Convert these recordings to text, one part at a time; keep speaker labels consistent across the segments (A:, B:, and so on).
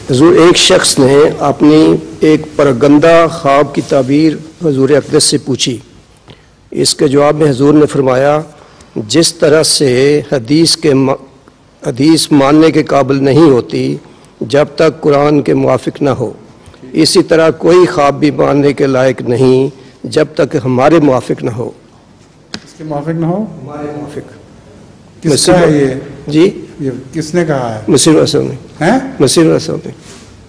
A: حضور ایک شخص نے اپنی ایک پرگندہ خواب کی تعبیر حضور اقدس سے پوچھی. اس کے جواب میں حضور نے فرمایا جس طرح سے حدیث ماننے کے قابل نہیں ہوتی جب تک قرآن کے موافق نہ ہو، اسی طرح کوئی خواب بھی ماننے کے لائق نہیں جب تک ہمارے موافق نہ ہو.
B: اس کے موافق نہ ہو؟
A: ہمارے موافق.
B: کس کا ہے یہ؟
A: جی
B: یہ کس نے کہا ہے؟
A: مسیح رسول نے.
B: ہیں؟
A: مسیح رسول نے.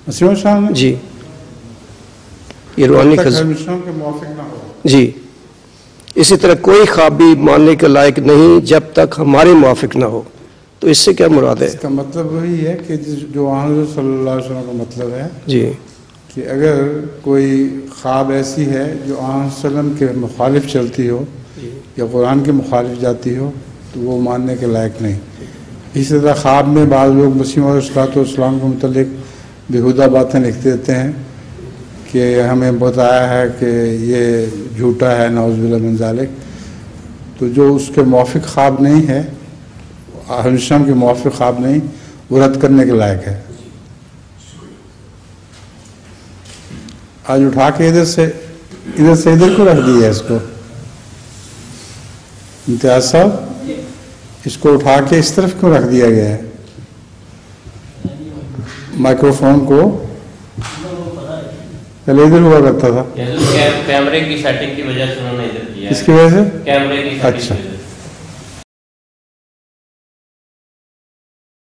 B: مسیح رسول نے؟
A: جی یہ روحانی
B: خزم کے موافق نہ ہو.
A: جی اسی طرح کوئی خواب بھی ماننے کے لائق نہیں جب تک ہمارے موافق نہ ہو. تو اس سے کیا مراد ہے؟
B: اس کا مطلب وہی ہے کہ جو حضرت صلی اللہ علیہ وسلم کا مطلب ہے
A: جی
B: کہ اگر کوئی خواب ایسی ہے جو آن وسلم کے مخالف چلتی ہو یا قرآن کے مخالف جاتی ہو تو وہ ماننے کے لائق نہیں. اسی طرح خواب میں بعض لوگ مسیح علیہ السلام کے متعلق بیہودہ باتیں لکھ دیتے ہیں کہ ہمیں بتایا ہے کہ یہ جھوٹا ہے، نعوذ باللہ من ذالک. تو جو اس کے موافق خواب نہیں ہے، اہل اسلام کے موافق خواب نہیں، وہ رد کرنے کے لائق ہے. آج اٹھا کے ادھر سے ادھر کو رکھ دیا ہے اس کو. امتیاز صاحب اس کو اٹھا کے اس طرف کیوں رکھ دیا گیا ہے؟ مائکرو فون کو پہلے ادھر ہوا کرتا تھا.
C: کیمرے کی سیٹنگ کی وجہ سے انہوں نے ادھر کیا.
B: اس کی وجہ سے
C: کیمرے کی سیٹنگ.
B: اچھا